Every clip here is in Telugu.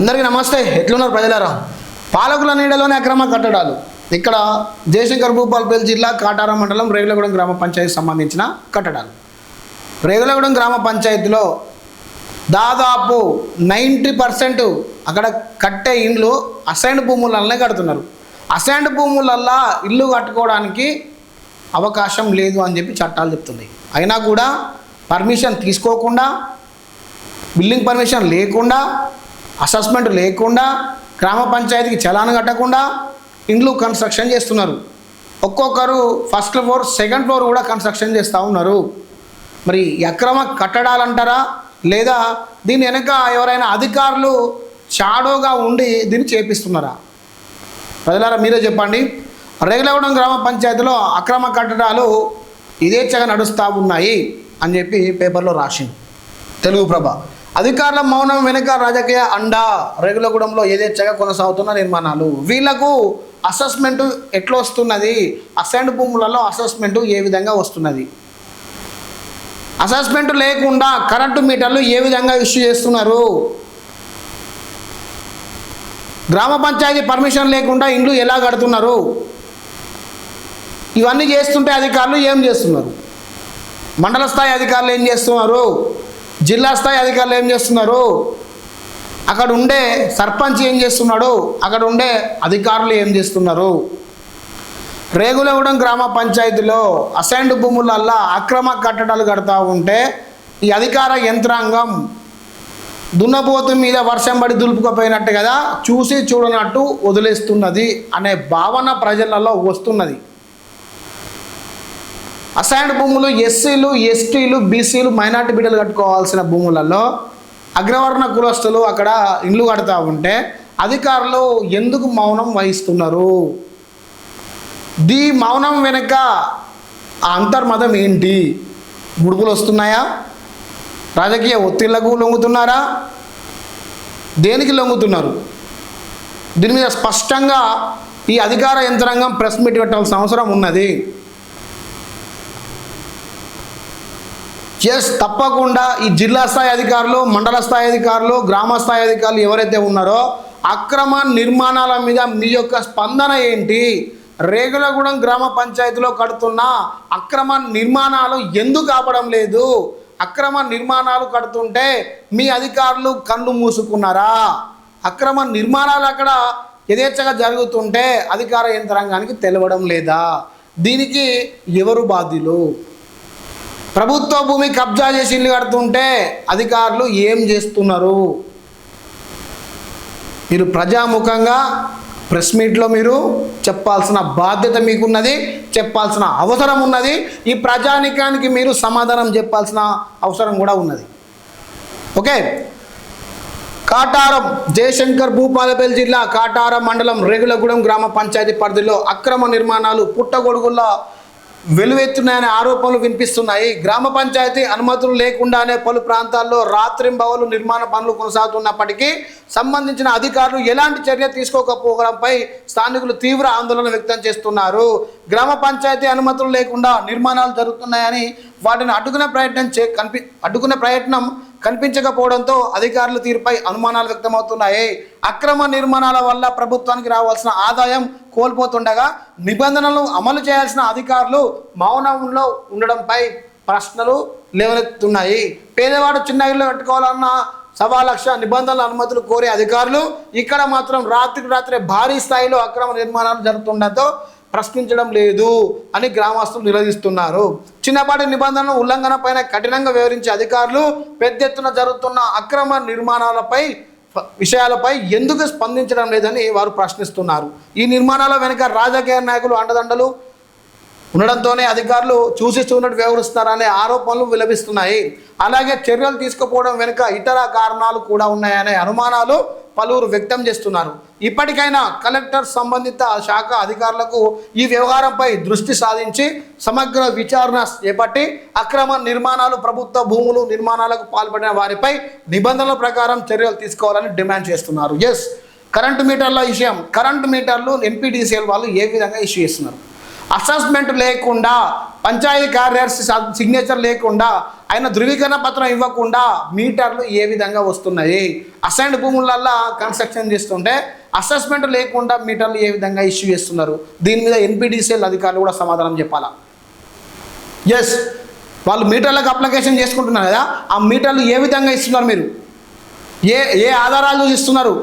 అందరికీ నమస్తే. ఎట్లున్నారు ప్రజలారా? పాలకుల నీడలోని అక్రమ కట్టడాలు. ఇక్కడ జయశంకర్ భూపాలపల్లి జిల్లా కాటారం మండలం రేగులగూడెం గ్రామ పంచాయతీకి సంబంధించిన కట్టడాలు. రేగులగూడెం గ్రామ పంచాయతీలో దాదాపు 90% అక్కడ కట్టే ఇండ్లు అసైన్డ్ భూములనే కడుతున్నారు. అసైన్డ్ భూములల్లా ఇల్లు కట్టుకోవడానికి అవకాశం లేదు అని చెప్పి చట్టాలు చెప్తుంది. అయినా కూడా పర్మిషన్ తీసుకోకుండా, బిల్డింగ్ పర్మిషన్ లేకుండా, అసెస్మెంట్ లేకుండా, గ్రామ పంచాయతీకి చలాన్ కట్టకుండా ఇండ్లు కన్స్ట్రక్షన్ చేస్తున్నారు. ఒక్కొక్కరు ఫస్ట్ ఫ్లోర్, సెకండ్ ఫ్లోర్ కూడా కన్స్ట్రక్షన్ చేస్తూ ఉన్నారు. మరి అక్రమ కట్టడాలు అంటారా, లేదా దీని వెనక ఎవరైనా అధికారులు షాడోగా ఉండి దీన్ని చేపిస్తున్నారా? ప్రజలారా మీరే చెప్పండి. రేగులగూడెం గ్రామ పంచాయతీలో అక్రమ కట్టడాలు ఇదేచ్ఛగా నడుస్తూ ఉన్నాయి అని చెప్పి పేపర్లో రాసింది తెలుగు ప్రభ. అధికారుల మౌనం వెనుక రాజకీయ అండా. రేగులగూడెంలో యథేచ్ఛగా కొనసాగుతున్న నిర్మాణాలు. వీళ్లకు అసెస్మెంటు ఎట్లా వస్తున్నది? అసైన్డ్ భూములలో అసెస్మెంటు ఏ విధంగా వస్తున్నది? అసెస్మెంట్ లేకుండా కరెంటు మీటర్లు ఏ విధంగా ఇష్యూ చేస్తున్నారు? గ్రామ పంచాయతీ పర్మిషన్ లేకుండా ఇండ్లు ఎలా కడుతున్నారు? ఇవన్నీ చేస్తుంటే అధికారులు ఏం చేస్తున్నారు? మండల స్థాయి అధికారులు ఏం చేస్తున్నారు? జిల్లా స్థాయి అధికారులు ఏం చేస్తున్నారు? అక్కడ ఉండే సర్పంచ్ ఏం చేస్తున్నాడు? అక్కడ ఉండే అధికారులు ఏం చేస్తున్నారు? రేగులగూడెం గ్రామ పంచాయతీలో అసైన్డ్ భూములల్లా అక్రమ కట్టడాలు కడతా ఉంటే ఈ అధికార యంత్రాంగం దున్నపోతు మీద వర్షం పడి దులుపుకపోయినట్టు కదా, చూసి చూడనట్టు వదిలేస్తున్నది అనే భావన ప్రజలలో వస్తున్నది. అసైన్డ్ భూములు ఎస్సీలు, ఎస్టీలు, బీసీలు, మైనార్టీ బిడ్డలు కట్టుకోవాల్సిన భూములలో అగ్రవర్ణ కులస్తులు అక్కడ ఇండ్లు కడతా ఉంటే అధికారులు ఎందుకు మౌనం వహిస్తున్నారు? మౌనం వెనుక ఆ అంతర్మతం ఏంటి? ముడుపులు వస్తున్నాయా? రాజకీయ ఒత్తిళ్లకు లొంగుతున్నారా? దేనికి లొంగుతున్నారు? దీని మీద స్పష్టంగా ఈ అధికార యంత్రాంగం ప్రెస్ మీట్ పెట్టాల్సిన అవసరం ఉన్నది. తప్పకుండా ఈ జిల్లా స్థాయి అధికారులు, మండల స్థాయి అధికారులు, గ్రామ స్థాయి అధికారులు ఎవరైతే ఉన్నారో అక్రమ నిర్మాణాల మీద మీ యొక్క స్పందన ఏంటి? రేగులగూడెం గ్రామ పంచాయతీలో కడుతున్న అక్రమ నిర్మాణాలు ఎందుకు ఆపడం లేదు? అక్రమ నిర్మాణాలు కడుతుంటే మీ అధికారులు కళ్ళు మూసుకున్నారా? అక్రమ నిర్మాణాలు అక్కడ యథేచ్ఛగా జరుగుతుంటే అధికార యంత్రాంగానికి తెలవడం లేదా? దీనికి ఎవరు బాధ్యులు? ప్రభుత్వ భూమి కబ్జా చేసి ఇల్లు కడుతుంటే అధికారులు ఏం చేస్తున్నారు? మీరు ప్రజాముఖంగా ప్రెస్ మీట్లో మీరు చెప్పాల్సిన బాధ్యత మీకున్నది, చెప్పాల్సిన అవసరం ఉన్నది. ఈ ప్రజానికానికి మీరు సమాధానం చెప్పాల్సిన అవసరం కూడా ఉన్నది. ఓకే. కాటారం జయశంకర్ భూపాలపల్లి జిల్లా కాటారం మండలం రేగులగూడెం గ్రామ పంచాయతీ పరిధిలో అక్రమ నిర్మాణాలు పుట్టగొడుగుల్లో వెలువెత్తున్నాయనే ఆరోపణలు వినిపిస్తున్నాయి. గ్రామ పంచాయతీ అనుమతులు లేకుండానే పలు ప్రాంతాల్లో రాత్రింబవలు నిర్మాణ పనులు కొనసాగుతున్నప్పటికీ సంబంధించిన అధికారులు ఎలాంటి చర్య తీసుకోకపోవడంపై స్థానికులు తీవ్ర ఆందోళన వ్యక్తం చేస్తున్నారు. గ్రామ పంచాయతీ అనుమతులు లేకుండా నిర్మాణాలు జరుగుతున్నాయని వాటిని అడ్డుకునే ప్రయత్నం కనిపించకపోవడంతో అధికారుల తీరుపై అనుమానాలు వ్యక్తమవుతున్నాయి. అక్రమ నిర్మాణాల వల్ల ప్రభుత్వానికి రావాల్సిన ఆదాయం కోల్పోతుండగా నిబంధనలు అమలు చేయాల్సిన అధికారులు మౌనంలో ఉండడంపై ప్రశ్నలు లేవనెత్తుతున్నాయి. పేదవాడు చిన్న ఇల్లు కట్టుకోవాలన్న 1,00,000 నిబంధనల అనుమతులు కోరే అధికారులు ఇక్కడ మాత్రం రాత్రికి రాత్రే భారీ స్థాయిలో అక్రమ నిర్మాణాలు జరుగుతుండటంతో ప్రశ్నించడం లేదు అని గ్రామస్తులు నిలదీస్తున్నారు. చిన్నపాటి నిబంధనల ఉల్లంఘన పైన కఠినంగా వ్యవహరించే అధికారులు పెద్ద ఎత్తున జరుగుతున్న అక్రమ నిర్మాణాలపై విషయాలపై ఎందుకు స్పందించడం లేదని వారు ప్రశ్నిస్తున్నారు. ఈ నిర్మాణాల వెనుక రాజకీయ నాయకులు అండదండలు ఉండడంతోనే అధికారులు చూసి చూడనట్టు వ్యవహరిస్తున్నారనే ఆరోపణలు విలపిస్తున్నాయి. అలాగే చర్యలు తీసుకుపోవడం వెనుక ఇతర కారణాలు కూడా ఉన్నాయనే అనుమానాలు పలువురు వ్యక్తం చేస్తున్నారు. ఇప్పటికైనా కలెక్టర్ సంబంధిత శాఖ అధికారులకు ఈ వ్యవహారంపై దృష్టి సాధించి సమగ్ర విచారణ చేపట్టి అక్రమ నిర్మాణాలు, ప్రభుత్వ భూములు నిర్మాణాలకు పాల్పడిన వారిపై నిబంధనల ప్రకారం చర్యలు తీసుకోవాలని డిమాండ్ చేస్తున్నారు. కరెంటు మీటర్ల విషయం. కరెంటు మీటర్లు NPDCL వాళ్ళు ఏ విధంగా ఇష్యూ చేస్తున్నారు? అసెస్మెంట్ లేకుండా, పంచాయతీ కార్యదర్శి సిగ్నేచర్ లేకుండా ఆయన ధృవీకరణ పత్రం ఇవ్వకుండా మీటర్లు ఏ విధంగా వస్తున్నాయి? అసైన్డ్ భూములల్లో కన్స్ట్రక్షన్ చేస్తుంటే అసెస్మెంట్ లేకుండా మీటర్లు ఏ విధంగా ఇష్యూ చేస్తున్నారు? దీని మీద ఎన్పిడిసిఎల్ అధికారులు కూడా సమాధానం చెప్పాలా. ఎస్, వాళ్ళు మీటర్లకు అప్లికేషన్ చేసుకుంటున్నారు కదా, ఆ మీటర్లు ఏ విధంగా ఇస్తున్నారు? మీరు ఏ ఆధారాలు చూసి ఇస్తున్నారు?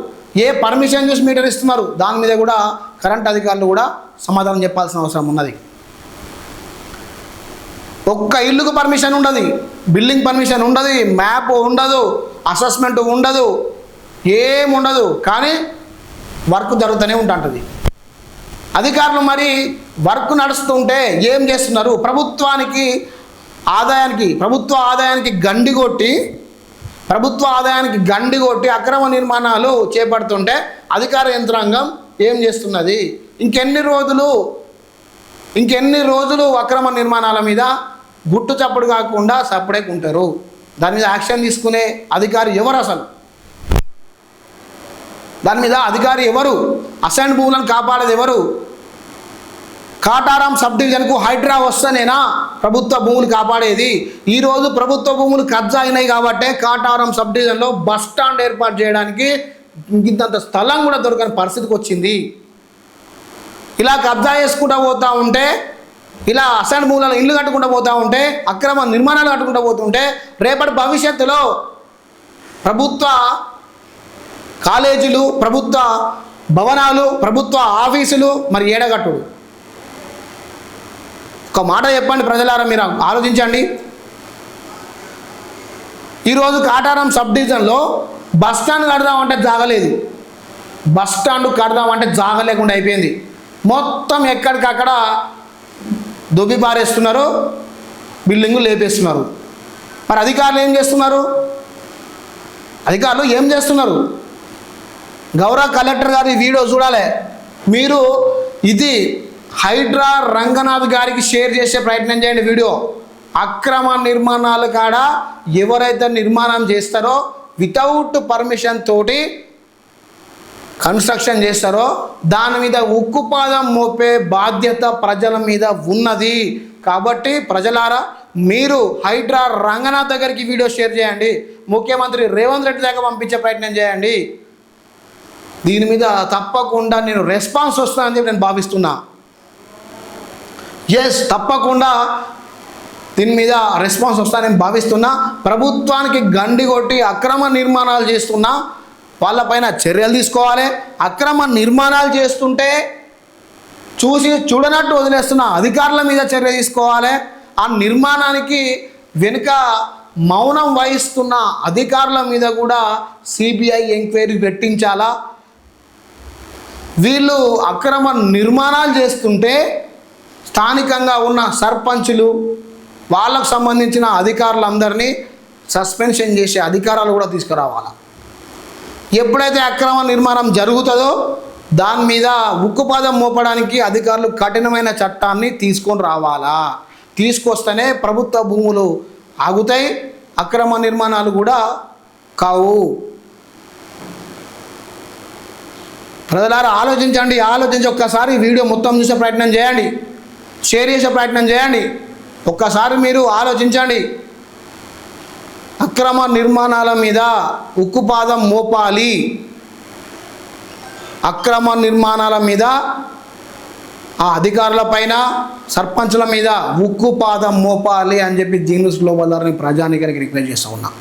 ఏ పర్మిషన్ చూసి మీటర్ ఇస్తున్నారు? దాని మీద కూడా కరెంట్ అధికారులు కూడా సమాధానం చెప్పాల్సిన అవసరం ఉన్నది. ఒక్క ఇల్లుకు పర్మిషన్ ఉండదు, బిల్డింగ్ పర్మిషన్ ఉండదు, మ్యాప్ ఉండదు, అసెస్మెంట్ ఉండదు, ఏముండదు, కానీ వర్క్ జరుగుతూనే ఉంటుంది. అధికారులు మరి వర్క్ నడుస్తుంటే ఏం చేస్తున్నారు? ప్రభుత్వ ఆదాయానికి గండి కొట్టి అక్రమ నిర్మాణాలు చేపడుతుంటే అధికార యంత్రాంగం ఏం చేస్తున్నది? ఇంకెన్ని రోజులు అక్రమ నిర్మాణాల మీద గుట్టు చప్పుడు కాకుండా సపరేట్ ఉంటారు? దాని మీద యాక్షన్ తీసుకునే అధికారి ఎవరు? అసలు దాని మీద అధికారి ఎవరు? అసైన్ భూములను కాపాడేది ఎవరు? కాటారం సబ్ డివిజన్కు హైడ్రా వస్తేనేనా ప్రభుత్వ భూములు కాపాడేది? ఈరోజు ప్రభుత్వ భూములు కబ్జా అయినాయి కాబట్టే కాటారం సబ్ డివిజన్లో బస్ స్టాండ్ ఏర్పాటు చేయడానికి ఇంతంత స్థలం కూడా దొరకని పరిస్థితికి వచ్చింది. ఇలా కబ్జా చేసుకుంటూ పోతూ ఉంటే, ఇలా అసైన్ భూములను ఇల్లు కట్టుకుంటూ పోతూ ఉంటే, అక్రమ నిర్మాణాలు కట్టుకుంటూ పోతుంటే రేపటి భవిష్యత్తులో ప్రభుత్వ కాలేజీలు, ప్రభుత్వ భవనాలు, ప్రభుత్వ ఆఫీసులు మరి ఏడగట్టుడు. ఒక మాట చెప్పండి ప్రజలారా, మీరు ఆలోచించండి. ఈరోజు కాటారం సబ్ డివిజన్లో బస్ స్టాండ్ కడదామంటే జాగలేదు, బస్ స్టాండ్ కడదామంటే జాగ లేకుండా అయిపోయింది. మొత్తం ఎక్కడికక్కడ దొబ్బి పారేస్తున్నారు, బిల్డింగులు లేపేస్తున్నారు. మరి అధికారులు ఏం చేస్తున్నారు? గౌరవ కలెక్టర్ గారు ఈ వీడియో చూడాలి. మీరు ఇది హైడ్రా రంగనాథ్ గారికి షేర్ చేసే ప్రయత్నం చేయండి వీడియో. అక్రమ నిర్మాణాలు కాడ ఎవరైతే నిర్మాణం చేస్తారో వితౌట్ పర్మిషన్ తోటి కన్స్ట్రక్షన్ చేస్తారో దాని మీద ఉక్కుపాదం మోపే బాధ్యత ప్రజల మీద ఉన్నది. కాబట్టి ప్రజలారా, మీరు హైడ్రా రంగనాథ్ దగ్గరికి వీడియో షేర్ చేయండి, ముఖ్యమంత్రి రేవంత్ రెడ్డి దగ్గర పంపించే ప్రయత్నం చేయండి. దీని మీద తప్పకుండా నేను రెస్పాన్స్ వస్తుందని చెప్పి నేను భావిస్తున్నా. ఎస్, తప్పకుండా దీని మీద రెస్పాన్స్ వస్తానని భావిస్తున్నా. ప్రభుత్వానికి గండి కొట్టి అక్రమ నిర్మాణాలు చేస్తున్నా వాళ్ళపైన చర్యలు తీసుకోవాలి. అక్రమ నిర్మాణాలు చేస్తుంటే చూడనట్టు వదిలేస్తున్న అధికారుల మీద చర్య తీసుకోవాలి. ఆ నిర్మాణానికి వెనుక మౌనం వహిస్తున్న అధికారుల మీద కూడా సిబిఐ ఎంక్వైరీ పెట్టించాలా. వీళ్ళు అక్రమ నిర్మాణాలు చేస్తుంటే స్థానికంగా ఉన్న సర్పంచులు, వాళ్ళకు సంబంధించిన అధికారులందరినీ సస్పెన్షన్ చేసే అధికారాలు కూడా తీసుకురావాలా. ఎప్పుడైతే అక్రమ నిర్మాణం జరుగుతుందో దాని మీద ఉక్కుపాదం మోపడానికి అధికారులు కఠినమైన చట్టాన్ని తీసుకొని రావాలా. తీసుకొస్తేనే ప్రభుత్వ భూములు ఆగుతాయి, అక్రమ నిర్మాణాలు కూడా కావు. ప్రజలారా ఆలోచించి ఒక్కసారి వీడియో మొత్తం చూసే ప్రయత్నం చేయండి, షేర్ చేసే ప్రయత్నం చేయండి. ఒక్కసారి మీరు ఆలోచించండి. అక్రమ నిర్మాణాల మీద ఉక్కుపాదం మోపాలి, అక్రమ నిర్మాణాల మీద ఆ అధికారుల పైన, సర్పంచుల మీద ఉక్కుపాదం మోపాలి అని చెప్పి జీనస్ గ్లోబల్ ప్రజానికానికి రిక్వెస్ట్ చేస్తూ ఉన్నా.